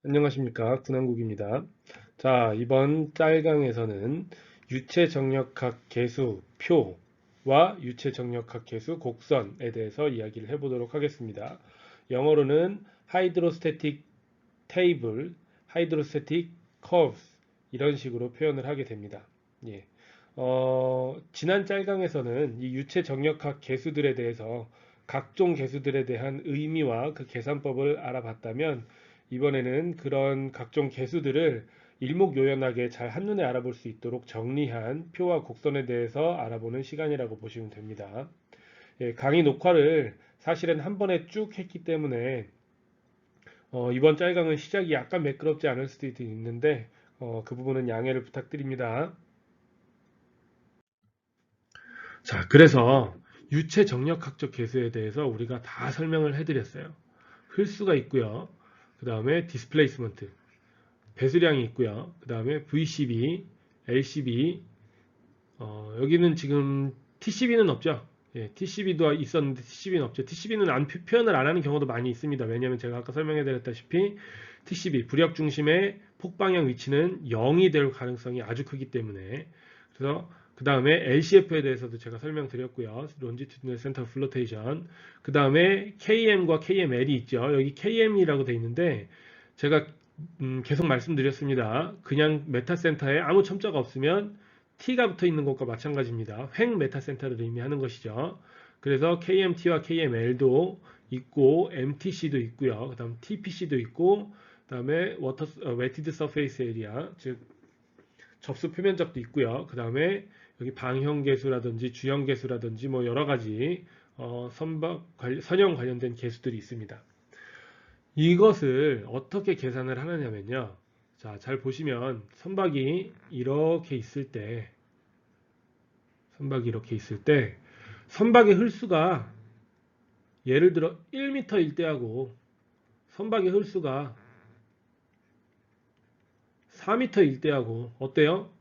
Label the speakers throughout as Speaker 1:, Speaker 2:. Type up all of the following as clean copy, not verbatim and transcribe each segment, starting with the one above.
Speaker 1: 안녕하십니까, 군한국입니다. 자, 이번 짤강에서는 유체정력학 계수 표와 유체정력학 계수 곡선에 대해서 이야기를 해보도록 하겠습니다. 영어로는 하이드로스태틱 테이블, 하이드로스태틱 커브스 이런 식으로 표현을 하게 됩니다. 예. 지난 짤강에서는 이 유체정력학 계수들에 대해서 각종 계수들에 대한 의미와 그 계산법을 알아봤다면 이번에는 그런 각종 계수들을 일목요연하게 잘 한눈에 알아볼 수 있도록 정리한 표와 곡선에 대해서 알아보는 시간이라고 보시면 됩니다. 예, 강의 녹화를 사실은 한 번에 쭉 했기 때문에 이번 짤강은 시작이 약간 매끄럽지 않을 수도 있는데 그 부분은 양해를 부탁드립니다. 자, 그래서 유체 정력학적 계수에 대해서 우리가 다 설명을 해드렸어요. 흘수가 있고요. 그 다음에 디스플레이스먼트, 배수량이 있고요. 그 다음에 VCB, LCB, 여기는 지금 TCB는 없죠. 예, TCB도 있었는데 TCB는 없죠. TCB는 표현을 안 하는 경우도 많이 있습니다. 왜냐하면 제가 아까 설명해 드렸다시피 TCB, 부력 중심의 폭방향 위치는 0이 될 가능성이 아주 크기 때문에 그래서 그 다음에 LCF에 대해서도 제가 설명드렸고요. Longitudinal Center of Flotation. 그 다음에 KM과 KML이 있죠. 여기 KM이라고 돼 있는데 제가 계속 말씀드렸습니다. 그냥 메타센터에 아무 첨자가 없으면 T가 붙어 있는 것과 마찬가지입니다. 횡 메타센터를 의미하는 것이죠. 그래서 KMT와 KML도 있고 MTC도 있고요. 그 다음 TPC도 있고 그 다음에 Wetted Surface Area 즉 접수 표면적도 있고요. 그 다음에 여기 방형계수라든지 주형계수라든지 뭐 여러가지 선형 관련된 계수들이 있습니다. 이것을 어떻게 계산을 하느냐면요. 자, 잘 보시면 선박이 이렇게 있을 때 선박의 흘수가 예를 들어 1m일 때하고 선박의 흘수가 4m일 때하고 어때요?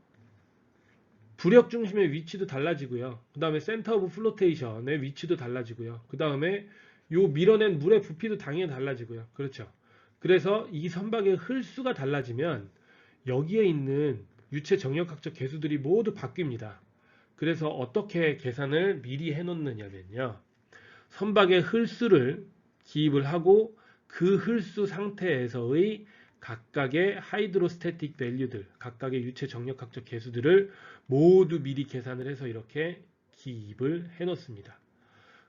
Speaker 1: 부력 중심의 위치도 달라지고요. 그 다음에 센터 오브 플로테이션의 위치도 달라지고요. 그 다음에 요 밀어낸 물의 부피도 당연히 달라지고요. 그렇죠. 그래서 이 선박의 흘수가 달라지면 여기에 있는 유체 정력학적 계수들이 모두 바뀝니다. 그래서 어떻게 계산을 미리 해놓느냐면요. 선박의 흘수를 기입을 하고 그 흘수 상태에서의 각각의 하이드로스태틱 밸류들, 각각의 유체 정력학적 계수들을 모두 미리 계산을 해서 이렇게 기입을 해 놓습니다.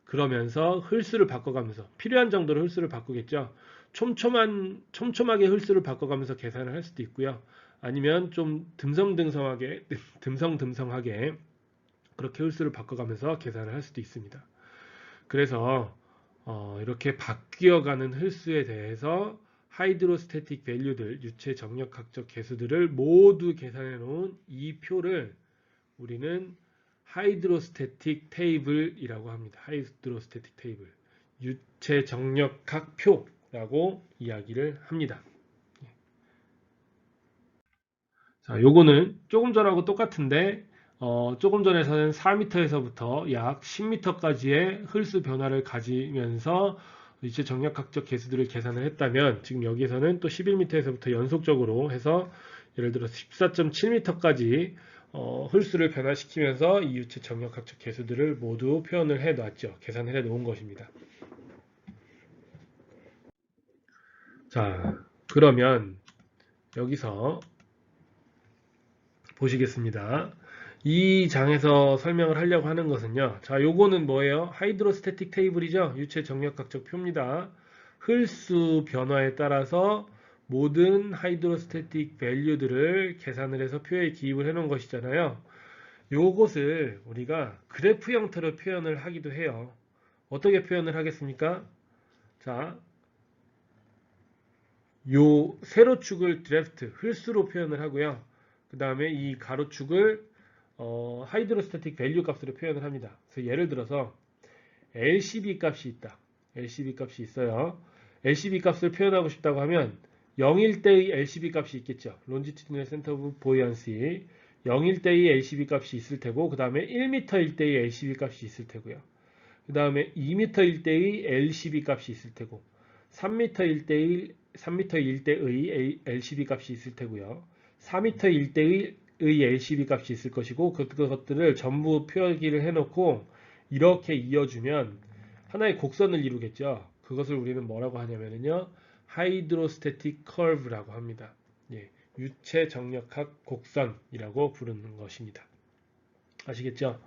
Speaker 1: 그러면서 흘수를 바꿔가면서 필요한 정도로 흘수를 바꾸겠죠. 촘촘하게 흘수를 바꿔가면서 계산을 할 수도 있고요. 아니면 좀 듬성듬성하게 그렇게 흘수를 바꿔가면서 계산을 할 수도 있습니다. 그래서 이렇게 바뀌어가는 흘수에 대해서 하이드로스태틱 밸류들, 유체 정력학적 계수들을 모두 계산해 놓은 이 표를 우리는 하이드로스태틱 테이블이라고 합니다. 하이드로스태틱 테이블. 유체 정력학 표라고 이야기를 합니다. 자, 요거는 조금 전하고 똑같은데 조금 전에서는 4m에서부터 약 10m까지의 홀수 변화를 가지면서 이제 정력학적 계수들을 계산을 했다면 지금 여기에서는 또 11m에서부터 연속적으로 해서 예를 들어 14.7m까지 홀수를 변화시키면서 이 유체 정력학적 계수들을 모두 표현을 해 놨죠. 계산을 해 놓은 것입니다. 자, 그러면 여기서 보시겠습니다. 이 장에서 설명을 하려고 하는 것은요. 자, 요거는 뭐예요? 하이드로스태틱 테이블이죠. 유체 정력학적 표입니다. 흘수 변화에 따라서 모든 하이드로스태틱 밸류들을 계산을 해서 표에 기입을 해 놓은 것이잖아요. 요것을 우리가 그래프 형태로 표현을 하기도 해요. 어떻게 표현을 하겠습니까? 자, 요 세로축을 드래프트, 흘수로 표현을 하고요. 그 다음에 이 가로축을 하이드로스태틱 밸류 값으로 표현을 합니다. 그래서 예를 들어서 LCB 값이 있다. LCB 값이 있어요. LCB 값을 표현하고 싶다고 하면 0일 때의 LCB 값이 있겠죠. Longitudinal Center of Buoyancy 0일 때의 LCB 값이 있을 테고 그 다음에 1m일 때의 LCB 값이 있을 테고요. 그 다음에 2m일 때의 LCB 값이 있을 테고 3m일 때의 3m일 때의 LCB 값이 있을 테고요. 4m일 때의 LCB 값이 있을 것이고 그것들을 전부 표기를 해놓고 이렇게 이어주면 하나의 곡선을 이루겠죠. 그것을 우리는 뭐라고 하냐면요. 하이드로스태틱 커브라고 합니다. 예, 유체 정력학 곡선이라고 부르는 것입니다. 아시겠죠?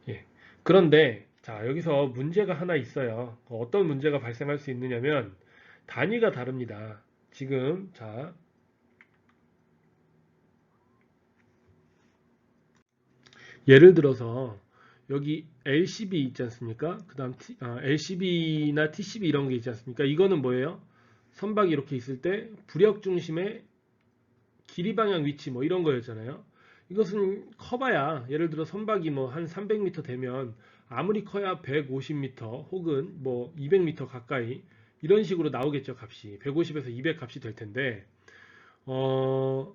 Speaker 1: 예. 그런데 자, 여기서 문제가 하나 있어요. 어떤 문제가 발생할 수 있느냐면 단위가 다릅니다. 지금 자, 예를 들어서 여기 LCB 있지 않습니까? 그 다음 LCB나 TCB 이런 게 있지 않습니까? 이거는 뭐예요? 선박이 이렇게 있을 때 부력 중심의 길이 방향 위치 뭐 이런 거였잖아요. 이것은 커봐야 예를 들어 선박이 뭐 한 300m 되면 아무리 커야 150m 혹은 뭐 200m 가까이 이런 식으로 나오겠죠, 값이. 150에서 200 값이 될 텐데 어,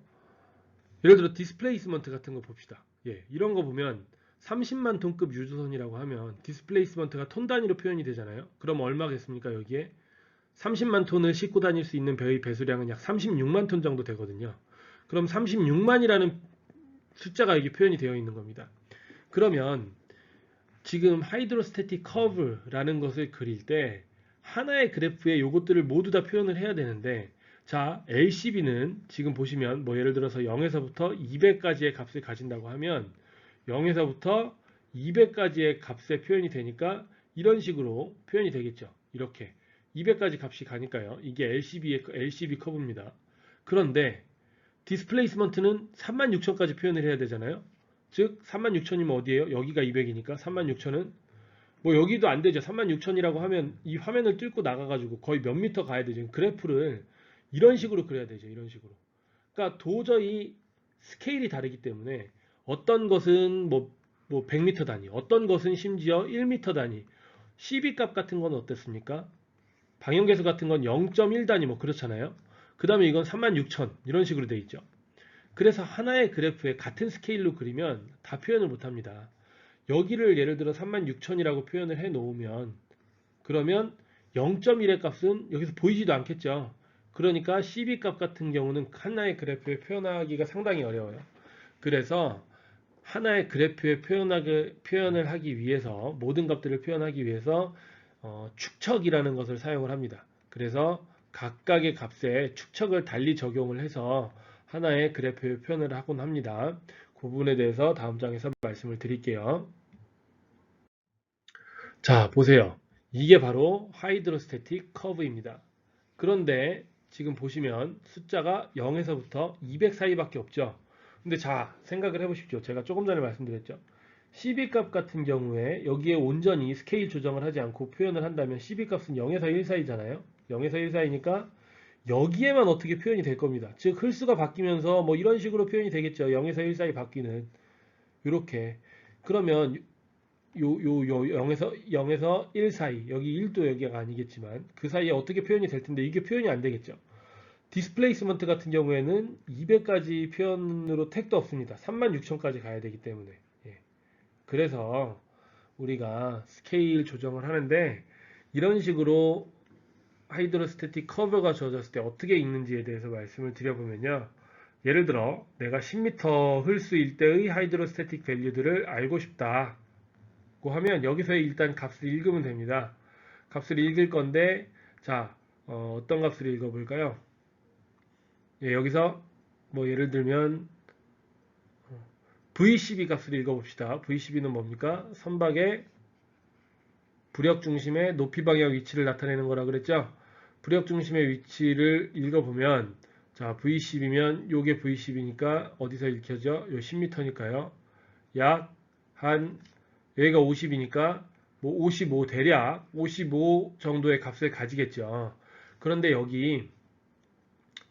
Speaker 1: 예를 들어 디스플레이스먼트 같은 거 봅시다. 예, 이런 거 보면 30만 톤급 유조선이라고 하면 디스플레이스먼트가 톤 단위로 표현이 되잖아요. 그럼 얼마겠습니까? 여기에 30만 톤을 싣고 다닐 수 있는 배의 배수량은 약 36만 톤 정도 되거든요. 그럼 36만이라는 숫자가 여기 표현이 되어 있는 겁니다. 그러면 지금 하이드로스태틱 커브라는 것을 그릴 때 하나의 그래프에 요것들을 모두 다 표현을 해야 되는데 자, LCB는 지금 보시면 뭐 예를 들어서 0에서부터 200까지의 값을 가진다고 하면 0에서부터 200까지의 값의 표현이 되니까 이런 식으로 표현이 되겠죠. 이렇게 200까지 값이 가니까요. 이게 LCB 커브입니다. 그런데 디스플레이스먼트는 36,000까지 표현을 해야 되잖아요. 즉 36,000이면 어디예요? 여기가 200이니까 36,000은 뭐 여기도 안 되죠. 36,000이라고 하면 이 화면을 뚫고 나가가지고 거의 몇 미터 가야 되죠. 그래프를 이런 식으로 그려야 되죠. 이런 식으로. 그러니까 도저히 스케일이 다르기 때문에 어떤 것은 뭐 100m 단위, 어떤 것은 심지어 1m 단위, CB 값 같은 건 어땠습니까? 방향계수 같은 건 0.1 단위 뭐 그렇잖아요. 그 다음에 이건 36,000 이런 식으로 돼 있죠. 그래서 하나의 그래프에 같은 스케일로 그리면 다 표현을 못합니다. 여기를 예를 들어 36,000이라고 표현을 해 놓으면 그러면 0.1의 값은 여기서 보이지도 않겠죠. 그러니까 CB 값 같은 경우는 하나의 그래프에 표현하기가 상당히 어려워요. 그래서 하나의 그래프에 표현을 하기 위해서 모든 값들을 표현하기 위해서 축척이라는 것을 사용을 합니다. 그래서 각각의 값에 축척을 달리 적용을 해서 하나의 그래프에 표현을 하곤 합니다. 그 부분에 대해서 다음 장에서 말씀을 드릴게요. 자, 보세요. 이게 바로 하이드로스태틱 커브입니다. 그런데 지금 보시면 숫자가 0에서부터 200 사이밖에 없죠. 근데 자, 생각을 해보십시오. 제가 조금 전에 말씀드렸죠. CB 값 같은 경우에 여기에 온전히 스케일 조정을 하지 않고 표현을 한다면 CB 값은 0에서 1 사이잖아요. 0에서 1 사이니까 여기에만 어떻게 표현이 될 겁니다. 즉 흘수가 바뀌면서 뭐 이런 식으로 표현이 되겠죠. 0에서 1 사이 바뀌는 이렇게. 그러면 요 0에서 1 사이 여기 1도 여기가 아니겠지만 그 사이에 어떻게 표현이 될 텐데 이게 표현이 안 되겠죠. 디스플레이스먼트 같은 경우에는 200까지 표현으로 택도 없습니다. 36,000까지 가야 되기 때문에. 예. 그래서 우리가 스케일 조정을 하는데 이런 식으로 하이드로스태틱 커브가 주어졌을 때 어떻게 읽는지에 대해서 말씀을 드려보면요. 예를 들어 내가 10m 흘수일 때의 하이드로스태틱 밸류들을 알고 싶다고 하면 여기서 일단 값을 읽으면 됩니다. 값을 읽을 건데 자 어떤 값을 읽어볼까요? 예, 여기서 뭐 예를 들면 VCB 값을 읽어봅시다. VCB는 뭡니까? 선박의 부력 중심의 높이 방향 위치를 나타내는 거라 그랬죠? 부력 중심의 위치를 읽어보면 자 VCB면 요게 VCB니까 어디서 읽혀져? 요 10m니까요. 약 한 여기가 50이니까 뭐 55 대략 55 정도의 값을 가지겠죠. 그런데 여기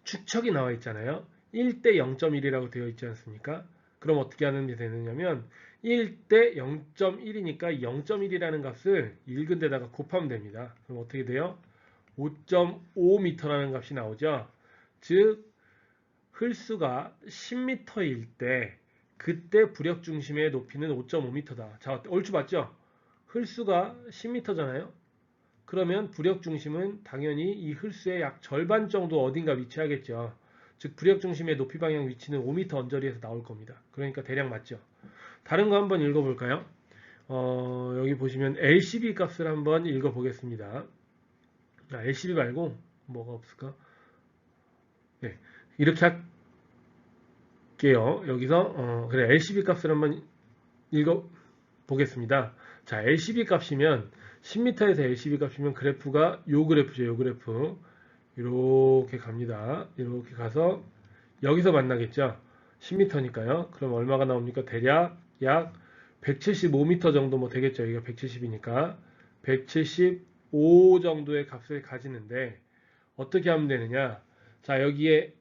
Speaker 1: 축척이 나와 있잖아요. 1대 0.1이라고 되어 있지 않습니까? 그럼 어떻게 하는 게 되느냐면 1대 0.1이니까 0.1이라는 값을 읽은 데다가 곱하면 됩니다. 그럼 어떻게 돼요? 5.5m라는 값이 나오죠. 즉 흘수가 10m일 때 그때 부력 중심의 높이는 5.5m다. 자, 얼추 맞죠? 흘수가 10m잖아요. 그러면 부력 중심은 당연히 이 흘수의 약 절반 정도 어딘가 위치하겠죠. 즉 부력 중심의 높이 방향 위치는 5m 언저리에서 나올 겁니다. 그러니까 대략 맞죠. 다른 거 한번 읽어볼까요? 여기 보시면 LCB 값을 한번 읽어보겠습니다. LCB 말고 뭐가 없을까? 네, 이렇게 할게요. 여기서 그래 LCB 값을 한번 읽어보겠습니다. 자, LCB 값이면 10m에서 LCB 값이면 그래프가 요 그래프죠. 요 그래프 이렇게 갑니다. 이렇게 가서 여기서 만나겠죠. 10m니까요. 그럼 얼마가 나옵니까? 대략 약 175m 정도 뭐 되겠죠. 여기가 170이니까 175 정도의 값을 가지는데 어떻게 하면 되느냐? 자, 여기에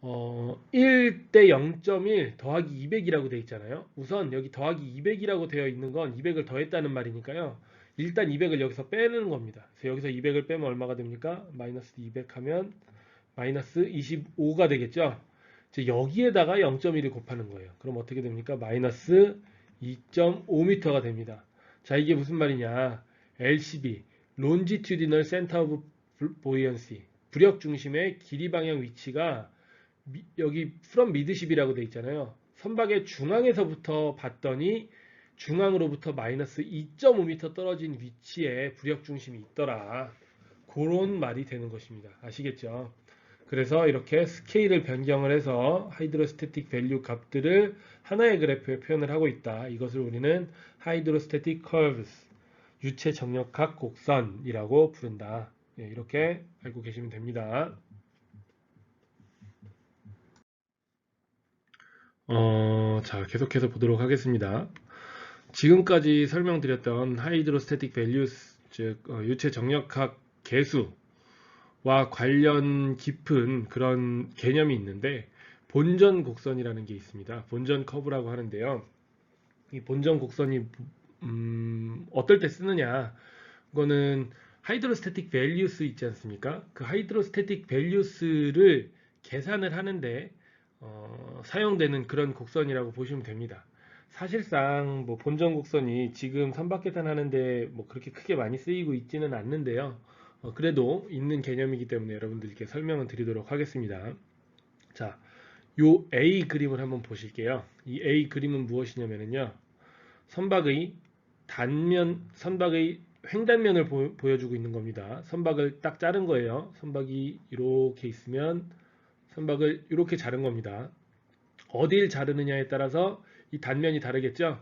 Speaker 1: 1대 0.1 더하기 200이라고 되어 있잖아요. 우선 여기 더하기 200이라고 되어 있는 건 200을 더했다는 말이니까요. 일단 200을 여기서 빼는 겁니다. 그래서 여기서 200을 빼면 얼마가 됩니까? 마이너스 200 하면 마이너스 25가 되겠죠. 이제 여기에다가 0.1을 곱하는 거예요. 그럼 어떻게 됩니까? 마이너스 2.5m가 됩니다. 자, 이게 무슨 말이냐? LCB, Longitudinal Center of Buoyancy, 부력 중심의 길이 방향 위치가 여기 from midship이라고 돼 있잖아요. 선박의 중앙에서부터 봤더니 중앙으로부터 마이너스 2.5m 떨어진 위치에 부력 중심이 있더라. 그런 말이 되는 것입니다. 아시겠죠? 그래서 이렇게 스케일을 변경을 해서 하이드로스태틱 밸류 값들을 하나의 그래프에 표현을 하고 있다. 이것을 우리는 하이드로스태틱 커브스, 유체 정력학 곡선이라고 부른다. 이렇게 알고 계시면 됩니다. 자, 계속해서 보도록 하겠습니다. 지금까지 설명드렸던 하이드로스태틱 밸류스, 즉 유체 정력학 계수와 관련 깊은 그런 개념이 있는데 본전 곡선이라는 게 있습니다. 본전 커브라고 하는데요. 이 본전 곡선이 어떨 때 쓰느냐? 이거는 하이드로스태틱 밸류스 있지 않습니까? 그 하이드로스태틱 밸류스를 계산을 하는데 사용되는 그런 곡선이라고 보시면 됩니다. 사실상 뭐 본전 곡선이 지금 선박계산 하는데 뭐 그렇게 크게 많이 쓰이고 있지는 않는데요. 그래도 있는 개념이기 때문에 여러분들께 설명을 드리도록 하겠습니다. 자, 요 A 그림을 한번 보실게요. 이 A 그림은 무엇이냐면요. 선박의 횡단면을 보여주고 있는 겁니다. 선박을 딱 자른 거예요. 선박이 이렇게 있으면 선박을 이렇게 자른 겁니다. 어딜 자르느냐에 따라서 이 단면이 다르겠죠.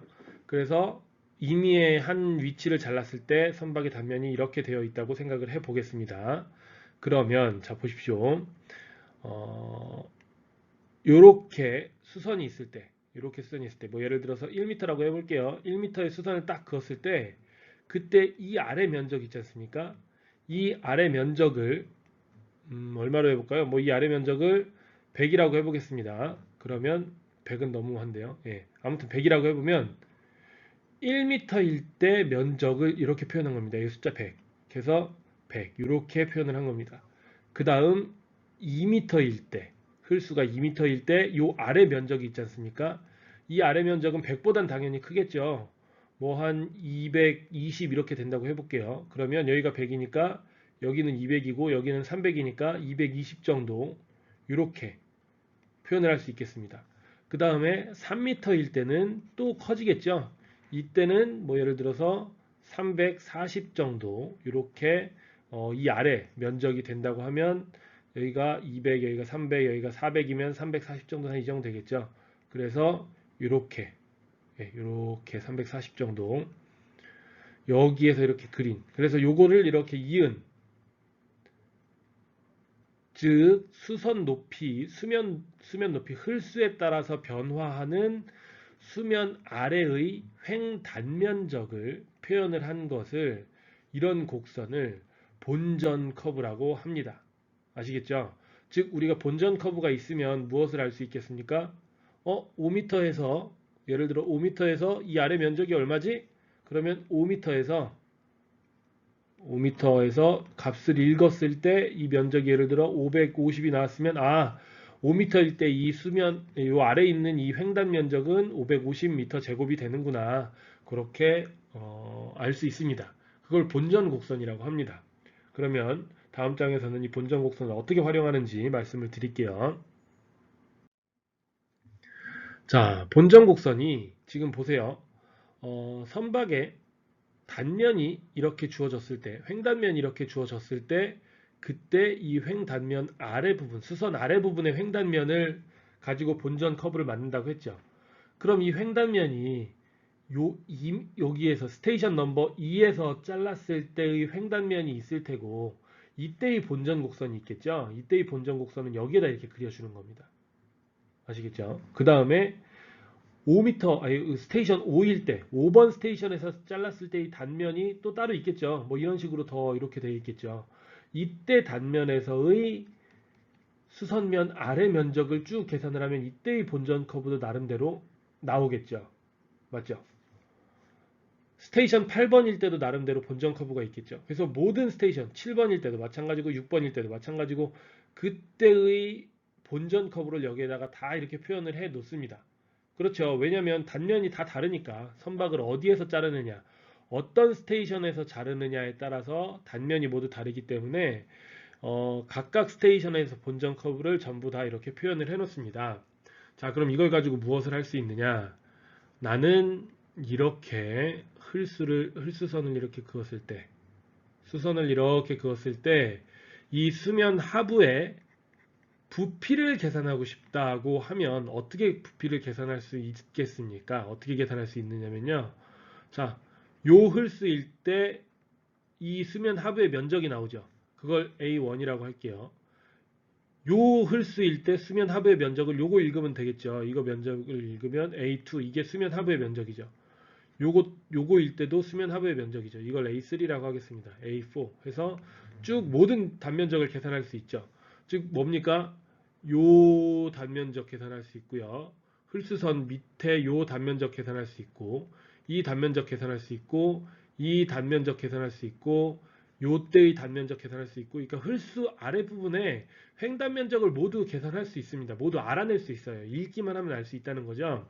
Speaker 1: 그래서 임의의 한 위치를 잘랐을 때 선박의 단면이 이렇게 되어 있다고 생각을 해 보겠습니다. 그러면 자 보십시오. 요렇게 수선이 있을 때 뭐 예를 들어서 1m라고 해볼게요. 1m의 수선을 딱 그었을 때 그때 이 아래 면적 있지 않습니까? 이 아래 면적을 얼마로 해볼까요? 뭐 이 아래 면적을 100이라고 해보겠습니다. 그러면 100은 너무한데요. 예. 아무튼 100이라고 해보면 1m일 때 면적을 이렇게 표현한 겁니다. 이 숫자 100. 그래서 100 이렇게 표현을 한 겁니다. 그 다음 2m일 때 흘수가 2m일 때 이 아래 면적이 있지 않습니까? 이 아래 면적은 100보단 당연히 크겠죠. 뭐 한 220 이렇게 된다고 해볼게요. 그러면 여기가 100이니까 여기는 200이고 여기는 300이니까 220 정도 이렇게 표현을 할 수 있겠습니다. 그 다음에 3m일 때는 또 커지겠죠. 이때는 뭐 예를 들어서 340 정도 이렇게 이 아래 면적이 된다고 하면 여기가 200, 여기가 300, 여기가 400이면 340 정도 한 이 정도 되겠죠. 그래서 이렇게 340 정도 여기에서 이렇게 그린 그래서 요거를 이렇게 이은 즉 수선 높이, 수면 높이, 흘수에 따라서 변화하는 수면 아래의 횡단면적을 표현을 한 것을 이런 곡선을 본전 커브라고 합니다. 아시겠죠? 즉 우리가 본전 커브가 있으면 무엇을 알 수 있겠습니까? 5m에서 예를 들어 5m에서 이 아래 면적이 얼마지? 그러면 5m에서 값을 읽었을 때 이 면적이 예를 들어 550이 나왔으면 5m일 때 이 수면 이 아래 있는 이 횡단 면적은 550m 제곱이 되는구나. 그렇게 알 수 있습니다. 그걸 본전 곡선이라고 합니다. 그러면 다음 장에서는 이 본전 곡선을 어떻게 활용하는지 말씀을 드릴게요. 자, 본전 곡선이 지금 보세요. 선박에 단면이 이렇게 주어졌을 때, 횡단면이 이렇게 주어졌을 때, 그때 이 횡단면 아래 부분, 수선 아래 부분의 횡단면을 가지고 본전 커브를 만든다고 했죠. 그럼 이 횡단면이 여기에서 스테이션 넘버 2에서 잘랐을 때의 횡단면이 있을 테고, 이때의 본전 곡선이 있겠죠. 이때의 본전 곡선은 여기에다 이렇게 그려주는 겁니다. 아시겠죠? 그 다음에 5m, 아니, 스테이션 5일 때, 5번 스테이션에서 잘랐을 때의 단면이 또 따로 있겠죠. 뭐 이런 식으로 더 이렇게 되어 있겠죠. 이때 단면에서의 수선면 아래 면적을 쭉 계산을 하면 이때의 본전 커브도 나름대로 나오겠죠. 맞죠? 스테이션 8번일 때도 나름대로 본전 커브가 있겠죠. 그래서 모든 스테이션 7번일 때도 마찬가지고 6번일 때도 마찬가지고 그때의 본전 커브를 여기에다가 다 이렇게 표현을 해 놓습니다. 그렇죠. 왜냐하면 단면이 다 다르니까 선박을 어디에서 자르느냐, 어떤 스테이션에서 자르느냐에 따라서 단면이 모두 다르기 때문에 각각 스테이션에서 본전 커브를 전부 다 이렇게 표현을 해 놓습니다. 자, 그럼 이걸 가지고 무엇을 할 수 있느냐? 나는 이렇게 흘수선을 이렇게 그었을 때, 수선을 이렇게 그었을 때, 이 수면 하부에 부피를 계산하고 싶다고 하면 어떻게 부피를 계산할 수 있겠습니까? 어떻게 계산할 수 있느냐면요. 자, 요 흘수일 때 이 수면 하부의 면적이 나오죠. 그걸 A1이라고 할게요. 요 흘수일 때 수면 하부의 면적을 요거 읽으면 되겠죠. 이거 면적을 읽으면 A2 이게 수면 하부의 면적이죠. 요거일 때도 수면 하부의 면적이죠. 이걸 A3라고 하겠습니다. A4 해서 쭉 모든 단면적을 계산할 수 있죠. 즉 뭡니까? 요 단면적 계산할 수 있고요. 홀수선 밑에 요 단면적 계산할 수 있고 이 단면적 계산할 수 있고 이 단면적 계산할 수 있고 요때의 단면적 계산할 수 있고 그러니까 홀수 아래 부분에 횡단면적을 모두 계산할 수 있습니다. 모두 알아낼 수 있어요. 읽기만 하면 알 수 있다는 거죠.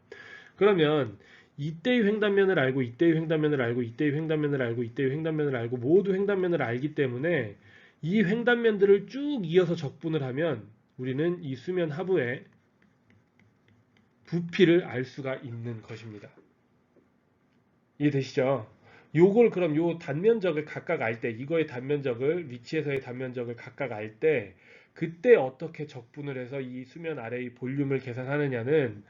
Speaker 1: 그러면 이때의 횡단면을 알고 이때의 횡단면을 알고 이때의 횡단면을 알고 이때의 횡단면을 알고 모두 횡단면을 알기 때문에 이 횡단면들을 쭉 이어서 적분을 하면 우리는 이 수면 하부의 부피를 알 수가 있는 것입니다. 이해되시죠? 요걸 그럼 요 단면적을 각각 알 때, 이거의 단면적을, 위치에서의 단면적을 각각 알 때, 그때 어떻게 적분을 해서 이 수면 아래의 볼륨을 계산하느냐는,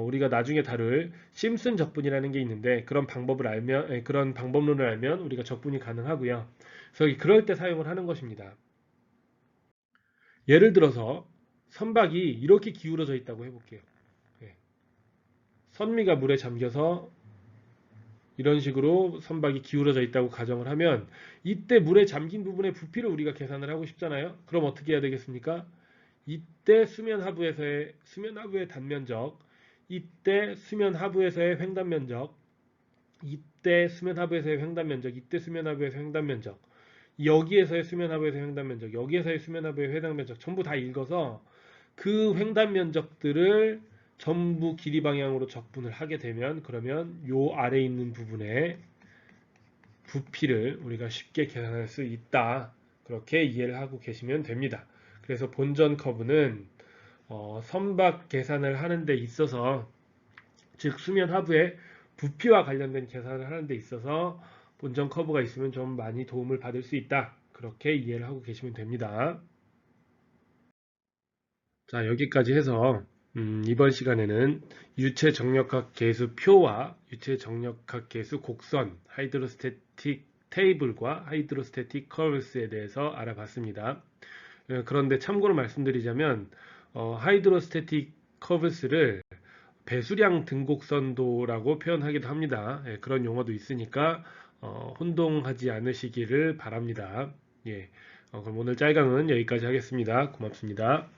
Speaker 1: 우리가 나중에 다룰 심슨 적분이라는 게 있는데, 그런 방법을 알면, 그런 방법론을 알면 우리가 적분이 가능하고요. 그래서 그럴 때 사용을 하는 것입니다. 예를 들어서, 선박이 이렇게 기울어져 있다고 해볼게요. 예. 선미가 물에 잠겨서 이런 식으로 선박이 기울어져 있다고 가정을 하면 이때 물에 잠긴 부분의 부피를 우리가 계산을 하고 싶잖아요. 그럼 어떻게 해야 되겠습니까? 이때 수면 하부의 단면적, 이때 수면 하부에서의 횡단면적, 이때 수면 하부에서의 횡단면적, 이때 수면 하부에서의 횡단면적, 여기에서의 수면 하부에서의 횡단면적, 여기에서의 수면 하부의 횡단면적 전부 다 읽어서 그 횡단면적들을 전부 길이 방향으로 적분을 하게 되면 그러면 요 아래 있는 부분에 부피를 우리가 쉽게 계산할 수 있다. 그렇게 이해를 하고 계시면 됩니다. 그래서 본전 커브는 선박 계산을 하는 데 있어서 즉 수면 하부의 부피와 관련된 계산을 하는 데 있어서 본전 커브가 있으면 좀 많이 도움을 받을 수 있다. 그렇게 이해를 하고 계시면 됩니다. 자, 여기까지 해서 이번 시간에는 유체 정력학 계수 표와 유체 정력학 계수 곡선, 하이드로스태틱 테이블과 하이드로스태틱 커브스에 대해서 알아봤습니다. 그런데 참고로 말씀드리자면 하이드로스태틱 커브스를 배수량 등곡선도라고 표현하기도 합니다. 그런 용어도 있으니까 혼동하지 않으시기를 바랍니다. 예, 그럼 오늘 짤강은 여기까지 하겠습니다. 고맙습니다.